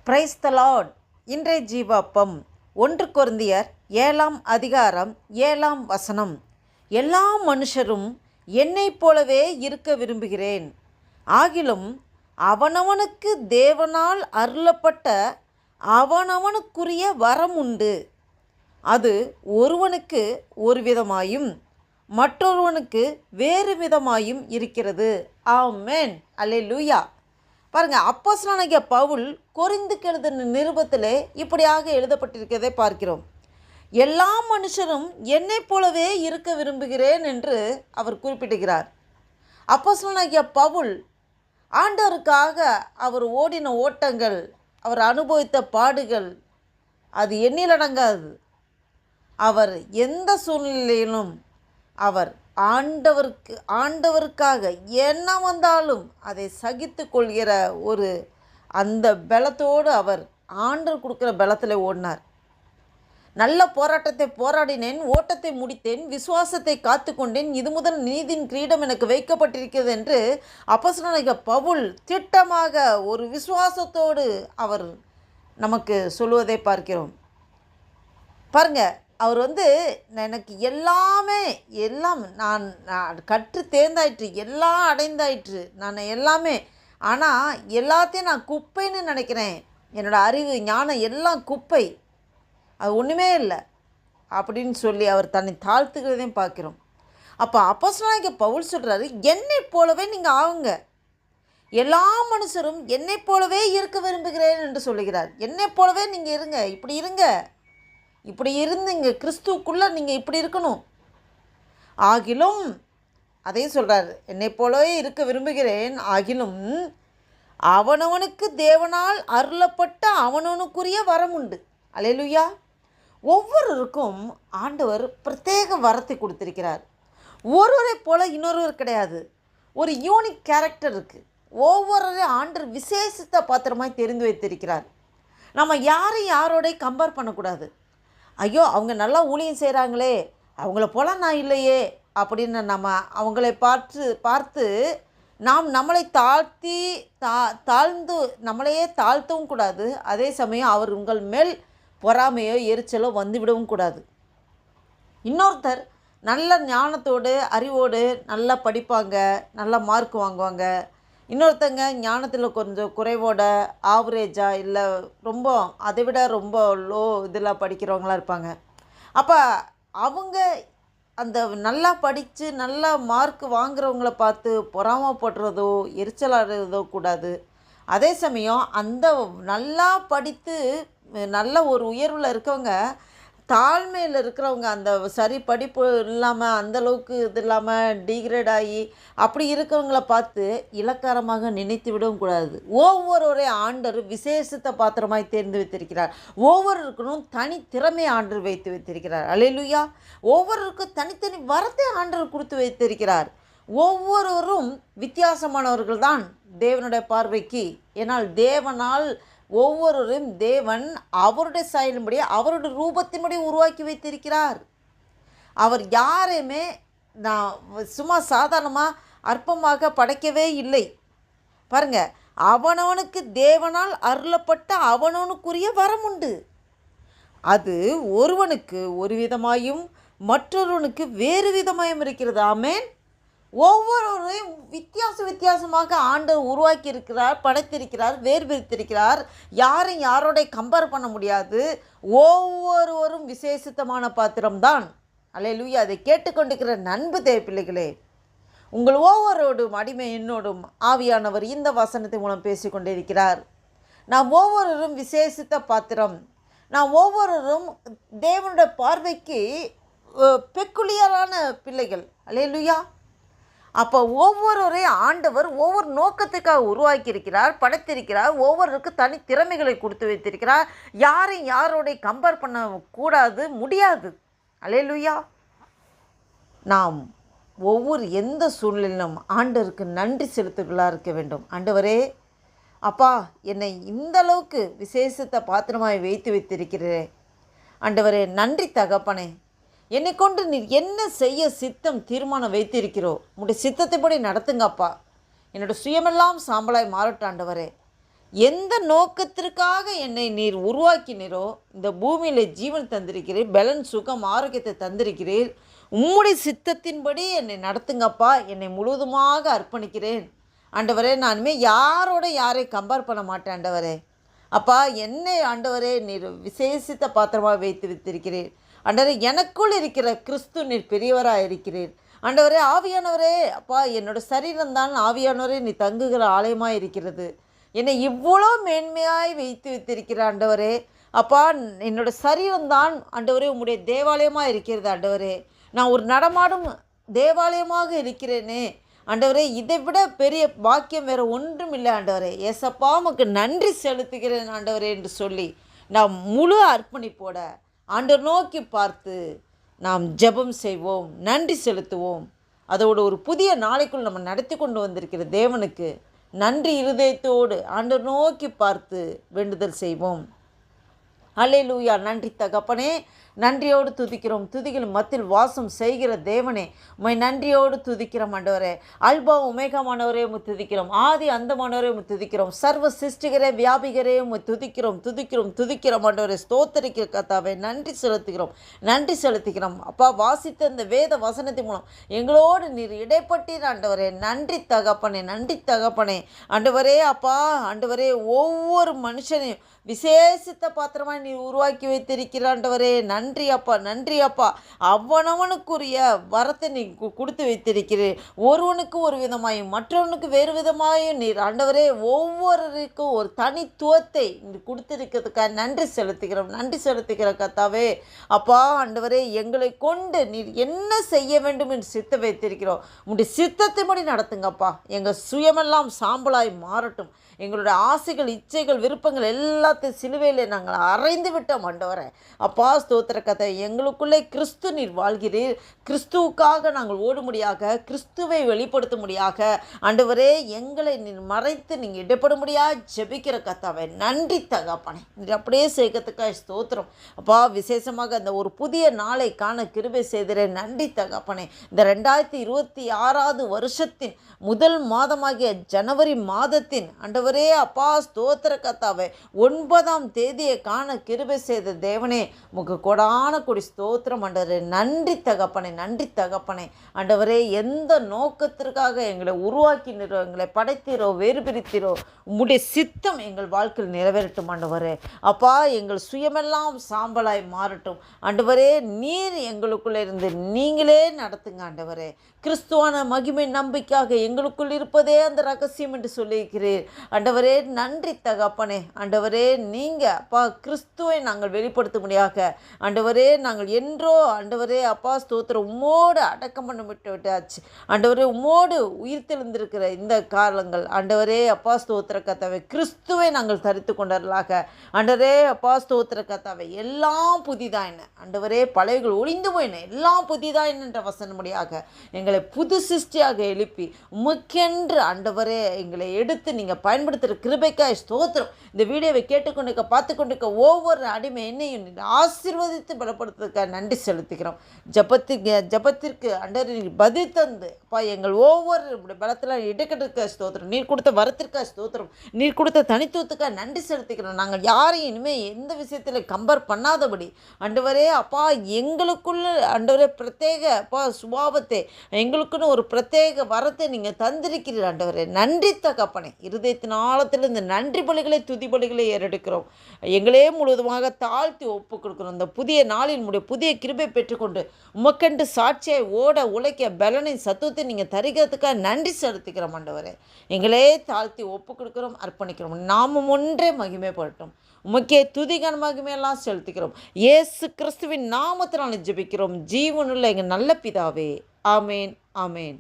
Praise the Lord. இன்றைய ஜீவாப்பம் 1 கொரிந்தியர் 7ஆம் அதிகாரம் 7ஆம் வசனம். எல்லா மனுஷரும் என்னைப் போலவே இருக்க விரும்புகிறேன். ஆகிலும் அவனவனுக்கு தேவனால் அருளப்பட்ட அவனவனுக்குரிய வரம் உண்டு. அது ஒருவனுக்கு ஒரு விதமாயும் மற்றொருவனுக்கு வேறு விதமாயும் இருக்கிறது. ஆமென். அல்லேலூயா. பாருங்கள், அப்போஸ்தலனாகிய பவுல் கொரிந்துக்கு எழுதின நிருபத்திலே இப்படியாக எழுதப்பட்டிருக்கிறதை பார்க்கிறோம். எல்லா மனுஷரும் என்னைப் போலவே இருக்க விரும்புகிறேன் என்று அவர் குறிப்பிடுகிறார். அப்போஸ்தலனாகிய பவுல் ஆண்டவருக்காக அவர் ஓடின ஓட்டங்கள், அவர் அனுபவித்த பாடுகள், அது எண்ணிலடங்காது. அவர் எந்த சூழ்நிலையிலும் அவர் ஆண்டவருக்காக என்ன வந்தாலும் அதை சகித்து கொள்கிற அந்த பலத்தோடு அவர் ஆண்டவர் கொடுக்குற பலத்தில் ஓடினார். நல்ல போராட்டத்தை போராடினேன், ஓட்டத்தை முடித்தேன், விசுவாசத்தை காத்து கொண்டேன், இது முதல் நீதியின் கிரீடம் எனக்கு வைக்கப்பட்டிருக்கிறது என்று அப்போஸ்தலனாகிய பவுல் திட்டமாக ஒரு விசுவாசத்தோடு அவர் நமக்கு சொல்லுவதை பார்க்கிறோம். பாருங்கள், அவர் எனக்கு எல்லாம் நான் கற்று தேர்ந்தாயிற்று, எல்லாம் அடைந்தாயிற்று, நான் எல்லாமே, ஆனால் எல்லாத்தையும் நான் குப்பைன்னு நினைக்கிறேன், என்னோடய அறிவு ஞானம் எல்லாம் குப்பை, அது ஒன்றுமே இல்லை அப்படின்னு சொல்லி அவர் தன்னை தாழ்த்துக்கிறதையும் பார்க்கிறோம். அப்போ அப்போஸ்தலனாகிய பவுல் சொல்கிறாரு, என்னை போலவே நீங்கள் ஆகுங்க. எல்லா மனுஷரும் என்னை போலவே இருக்க விரும்புகிறேன் என்று சொல்லுகிறார். என்னை போலவே நீங்கள் இருங்க, இப்படி இருங்க, இப்படி இருந்துங்க, கிறிஸ்துவுக்குள்ளே நீங்கள் இப்படி இருக்கணும். ஆகிலும் அதையும் சொல்கிறார், என்னை போலவே இருக்க விரும்புகிறேன். ஆகிலும் அவனவனுக்கு தேவனால் அருளப்பட்ட அவனவனுக்குரிய வரம் உண்டு. அல்லேலூயா. ஒவ்வொருவருக்கும் ஆண்டவர் பிரத்யேக வரத்தை கொடுத்திருக்கிறார். ஒருவரை போல இன்னொருவர் கிடையாது. ஒரு யூனிக் கேரக்டர் இருக்குது. ஒவ்வொருவரையும் ஆண்டவர் விசேஷித்த பாத்திரமாய் தெரிந்து வைத்திருக்கிறார். நம்ம யாரோடய கம்பேர் பண்ணக்கூடாது. ஐயோ, அவங்க நல்லா ஊழியம் செய்கிறாங்களே, அவங்கள போல நான் இல்லையே அப்படின்னு நம்ம அவங்களை பார்த்து நாம் நம்மளை தாழ்ந்து நம்மளையே தாழ்த்தவும் கூடாது. அதே சமயம் அவர் உங்கள் மேல் பொறாமையோ எரிச்சலோ வந்துவிடவும் கூடாது. இன்னொருத்தர் நல்ல ஞானத்தோடு அறிவோடு நல்லா படிப்பாங்க, நல்ல மார்க் வாங்குவாங்க. இன்னொருத்தங்க ஞானத்தில் கொஞ்சம் குறைவோட ஆவரேஜாக இல்லை ரொம்ப அதை விட ரொம்ப லோ இதில் படிக்கிறவங்களாம் இருப்பாங்க. அப்போ அவங்க அந்த நல்லா படித்து நல்லா மார்க் வாங்குறவங்கள பார்த்து பொறாமப்படுறதோ எரிச்சலாடுறதோ கூடாது. அதே சமயம் அந்த நல்லா படித்து நல்ல ஒரு உயர்வில் இருக்கவங்க, தாழ்மையில் இருக்கிறவங்க, அந்த சரி படிப்பு இல்லாமல் அந்தளவுக்கு இது இல்லாமல் டிகிரேட் ஆகி அப்படி இருக்கிறவங்கள பார்த்து இலக்காரமாக நினைத்து விடவும் கூடாது. ஒவ்வொருவரே ஆண்டவர் விசேஷத்தை பாத்திரமாய் தேர்ந்து வைத்திருக்கிறார். ஒவ்வொருவருக்கும் தனி திறமை ஆண்டவர் வைத்து வைத்திருக்கிறார். அல்லேலூயா. ஒவ்வொருவருக்கும் தனித்தனி வரத்தை ஆண்டவர் கொடுத்து வைத்திருக்கிறார். ஒவ்வொருவரும் வித்தியாசமானவர்கள் தான் தேவனுடைய பார்வைக்கு. ஏன்னால் தேவனால் ஒவ்வொருவரும் தேவன் அவருடைய சாயலின்படி அவருடைய ரூபத்தின்படி உருவாக்கி வைத்திருக்கிறார். அவர் யாரையுமே சும்மா சாதாரணமாக அற்பமாக படைக்கவே இல்லை. பாருங்க, அவனவனுக்கு தேவனால் அருளப்பட்ட அவனவனுக்குரிய வரம் உண்டு. அது ஒருவனுக்கு ஒரு விதமாயும் மற்றொருவனுக்கு வேறு விதமாயும் இருக்கிறது. ஆமென். ஒவ்வொருவரையும் வித்தியாசமாக ஆண்டவர் உருவாக்கி இருக்கிறார், படைத்திருக்கிறார், வேறு பிரித்திருக்கிறார். யாரோடைய கம்பேர் பண்ண முடியாது. ஒவ்வொருவரும் விசேஷித்தமான பாத்திரம்தான். அல்லேலூயா. அதை கேட்டுக்கொண்டிருக்கிற நண்பு தேவ பிள்ளைகளே, உங்கள் ஒவ்வொருவரோடும் அடிமை என்னோடும் ஆவியானவர் இந்த வசனத்தை மூலம் பேசிக்கொண்டே இருக்கிறார். நாம் ஒவ்வொருவரும் விசேஷித்த பாத்திரம். நாம் ஒவ்வொருவரும் தேவனுடைய பார்வைக்கு பெக்குலியரான பிள்ளைகள். அல்லேலூயா. அப்போ ஒவ்வொருவரையும் ஆண்டவர் ஒவ்வொரு நோக்கத்துக்காக உருவாக்கி இருக்கிறார், படைத்திருக்கிறார். ஒவ்வொருவருக்கு தனி திறமைகளை கொடுத்து வைத்திருக்கிறார். யாரோடைய கம்பேர் பண்ணக்கூடாது, முடியாது. அல்லேலூயா. நாம் எந்த சூழ்நிலையிலும் ஆண்டவருக்கு நன்றி செலுத்துகளாக இருக்க வேண்டும். ஆண்டவரே, அப்பா, என்னை இந்த அளவுக்கு விசேஷத்தை பாத்திரமாய் வைத்து வைத்திருக்கிறேன். ஆண்டவரே, நன்றி தகப்பனே. என்னை கொண்டு நீர் என்ன செய்ய சித்தம் தீர்மானம் வைத்திருக்கிறோ உங்களுடைய சித்தத்தைப்படி நடத்துங்கப்பா. என்னோடய சுயமெல்லாம் சாம்பலாய் மாறட்டும் ஆண்டவரே. எந்த நோக்கத்திற்காக என்னை நீர் உருவாக்கினீரோ, இந்த பூமியில் ஜீவன் தந்திருக்கிறீர், பலன் சுகம் ஆரோக்கியத்தை தந்திருக்கிறீர். உம்முடைய சித்தத்தின்படி என்னை நடத்துங்கப்பா, என்னை முழுவதுமாக அர்ப்பணிக்கிறேன் ஆண்டவரே. நானுமே யாரோட யாரையும் கம்பேர் பண்ண மாட்டேன் ஆண்டவரே. அப்பா, என்னை ஆண்டவரே நீர் விசேஷித்த பாத்திரமாக வைத்து வைத்திருக்கிறீர் ஆண்டவரே. எனக்குள் இருக்கிற கிறிஸ்து நீர் பெரியவராக இருக்கிறீர் ஆண்டவரே. ஆவியானவரே அப்பா, என்னோட சரீரம்தான் ஆவியானவரே நீ தங்குகிற ஆலயமாக இருக்கிறது. என்னை இவ்வளோ மேன்மையாய் வைத்து வைத்திருக்கிற ஆண்டவரே. அப்பா, என்னோட சரீரம்தான் ஆண்டவரே உம்முடைய தேவாலயமாக இருக்கிறது ஆண்டவரே. நான் ஒரு நடமாடும் தேவாலயமாக இருக்கிறேனே ஆண்டவரே. இதை விட பெரிய பாக்கியம் வேறு ஒன்றும் இல்லை ஆண்டவரே. ஏசப்பா, உமக்கு நன்றி செலுத்துகிறேன் ஆண்டவரே என்று சொல்லி நாம் முழு அர்ப்பணிப்போட ஆண்டவர் நோக்கி பார்த்து நாம் ஜெபம் செய்வோம், நன்றி செலுத்துவோம். அதோடு ஒரு புதிய நாளைக்குள் நம்ம நடத்தி கொண்டு வந்திருக்கிற தேவனுக்கு நன்றி இருதயத்தோடு ஆண்டவர் நோக்கி பார்த்து வேண்டுதல் செய்வோம். அல்லேலூயா. நன்றி தகப்பனே, நன்றியோடு துதிக்கிறோம். துதிகள் மத்தியில் வாசம் செய்கிற தேவனே, உம்மை நன்றியோடு துதிக்கிறோம் ஆண்டவரே. அல்பா உமேகமானவரே உம்மை துதிக்கிறோம். ஆதி அந்தமானவரே உம்மை துதிக்கிறோம். சர்வ சிருஷ்டிகரே வியாபிகரே உம்மை துதிக்கிறோம் துதிக்கிறோம் துதிக்கிறோம் ஆண்டவரே. ஸ்தோத்திரிக்கிற கர்த்தாவே நன்றி செலுத்துகிறோம், நன்றி செலுத்துகிறோம். அப்பா, வாசித்த இந்த வேத வசனத்தின் மூலம் எங்களோடு நீர் இடைப்பட்டீர் ஆண்டவரே. நன்றி தகப்பனே, நன்றி தகப்பனே ஆண்டவரே. அப்பா ஆண்டவரே, ஒவ்வொரு மனுஷனையும் விசேஷித்த பாத்திரமாக நீ உருவாக்கி வைத்திருக்கிற ஆண்டவரே. நன்றி அப்பா, நன்றி அப்பா. அவனவனுக்குரிய வரத்தை நீ கொடுத்து வைத்திருக்கிறீர். ஒருவனுக்கு ஒரு விதமாயும் மற்றவனுக்கு வேறு விதமாயும் நீர் ஆண்டவரே ஒவ்வொருவருக்கும் ஒரு தனித்துவத்தை நீர் கொடுத்திருக்கிறதுக்காக நன்றி செலுத்துகிறோம், நன்றி செலுத்துகிற கர்த்தாவே. அப்பா ஆண்டவரே, எங்களை கொண்டு நீர் என்ன செய்ய வேண்டும் என்று சித்த வைத்திருக்கிறோம். உங்களுடைய சித்தத்தின்படி நடத்துங்கப்பா. எங்கள் சுயமெல்லாம் சாம்பலாய் மாறட்டும். எங்களுடைய ஆசைகள், இச்சைகள், விருப்பங்கள் எல்லாத்தையும் சிலுவையில் நாங்கள் அறைந்து விட்டோம் ஆண்டவரே. அப்பா ஸ்தோத்திர கதை. எங்களுக்குள்ளே கிறிஸ்து நீர் வாழ்கிறீர். கிறிஸ்துவுக்காக நாங்கள் ஓடும்படியாக, கிறிஸ்துவை வெளிப்படுத்தும்படியாக ஆண்டவரே எங்களை நீர் மறைத்து நீங்கள் இடப்படும்படியாக ஜெபிக்கிற கத்தாவே நன்றி தகப்பனே. நீர் அப்படியே செய்கிறதுக்காக ஸ்தோத்திரம் அப்பா. விசேஷமாக அந்த ஒரு புதிய நாளை காண கிருபை செய்கிறேன். நன்றி தகப்பனே. இந்த 2026 வருஷத்தின் முதல் மாதமாகிய ஜனவரி மாதத்தின் ஆண்டவரே அப்பா ஸ்தோத்திர கர்த்தாவே 9ஆம் தேதியை காண கிருபை செய்த தேவனே, உமக்கு கொடான கொடி ஸ்தோத்திரம் ஆண்டவரே. நன்றி தகப்பனே, நன்றி தகப்பனே ஆண்டவரே. எந்த நோக்கத்திற்காக எங்களை உருவாக்கினீரோ, எங்களை படைத்தீரோ, வேறு பிரித்தீரோ, உம்முடைய சித்தம் எங்கள் வாழ்க்கையில் நிறைவேறட்டும் ஆண்டவரே. அப்பா, எங்கள் சுயமெல்லாம் சாம்பலாய் மாறட்டும் ஆண்டவரே. நீர் எங்களுக்குள்ளே இருந்து நீங்களே நடத்துங்க ஆண்டவரே. கிறிஸ்துவான மகிமை நம்பிக்கையாக எங்களுக்குள் இருப்பதே அந்த ரகசியம் என்று சொல்லியிருக்கிறீர் ஆண்டவரே. நன்றி தகப்பனே ஆண்டவரே. நீங்கள் அப்பா கிறிஸ்துவை நாங்கள் வெளிப்படுத்தும்படியாக ஆண்டவரே நாங்கள் என்றோ ஆண்டவரே அப்பா ஸ்தோத்திரம் உம்மோடு அடக்கம் பண்ண விட்டாச்சு ஆண்டவரே. உம்மோடு உயிர் தெளிந்திருக்கிற இந்த காலங்கள் ஆண்டவரே அப்பா ஸ்தோத்திர கர்த்தாவே கிறிஸ்துவை நாங்கள் தரித்து கொண்டவர்களாக ஆண்டவரே அப்பா ஸ்தோத்திர கர்த்தாவே. எல்லாம் புதிதாயின ஆண்டவரே, பழையகள் ஒளிந்து போயின, எல்லாம் புதிதாயின என்ற வசனமுடியாக எங்களை புது சிருஷ்டியாக எழுப்பி உமக்கென்று ஆண்டவரே எங்களை எடுத்து நீங்கள் பயன்படுத்துகிற கிருபைக்காய் ஸ்தோத்திரம். இந்த வீடியோவை கேட்டுக்கொண்டிருக்க, பார்த்து கொண்டிருக்க ஒவ்வொரு அடிமை என்னையும் ஆசீர்வதித்து பலப்படுத்துறதுக்காக நன்றி செலுத்துகிறோம். ஜபத்திற்கு ஆண்டவரே நீர் பதில் தந்து அப்பா எங்கள் ஒவ்வொரு பலத்தில் இடைக்கட்டுக்காக ஸ்தோத்திரம். நீர் கொடுத்த வரத்திற்காக ஸ்தோத்திரம். நீர் கொடுத்த தனித்துவத்துக்காக நன்றி செலுத்துகிறோம். நாங்கள் யாரையும் இனிமேல் எந்த விஷயத்தில் கம்பேர் பண்ணாதபடி ஆண்டவரே அப்பா எங்களுக்குள்ள ஆண்டவரே பிரத்யேக அப்பா சுபாவத்தை, எங்களுக்குன்னு ஒரு பிரத்யேக வரத்தை நீங்கள் தந்திருக்கிறீர் ஆண்டவரே. நன்றி தகப்பனே. இருதயத்தின் ஆழத்தில் இந்த நன்றி பலிகளை, துதி பலிகளை ஏறெடுக்கிறோம். எங்களே முழுவதுமாக தாழ்த்தி ஒப்பு கொடுக்கிறோம். இந்த புதிய நாளின் முடிய புதிய கிருபை பெற்றுக்கொண்டு உமக்கென்று சாட்சியை ஓட உழைக்க பலனின் சத்துவத்தை நீங்கள் தருகிறதுக்காக நன்றி செலுத்துக்கிறோம் ஆண்டவரே. எங்களே தாழ்த்தி ஒப்பு கொடுக்கிறோம், அர்ப்பணிக்கிறோம். நாமும் ஒன்றே மகிமைப்படட்டும். உமக்கே துதிகன மகிமையெல்லாம் செலுத்துகிறோம். இயேசு கிறிஸ்துவின் நாமத்தினால் ஜெபிக்கிறோம் ஜீவனுள்ள எங்கள் நல்ல பிதாவே. ஆமேன், ஆமேன்.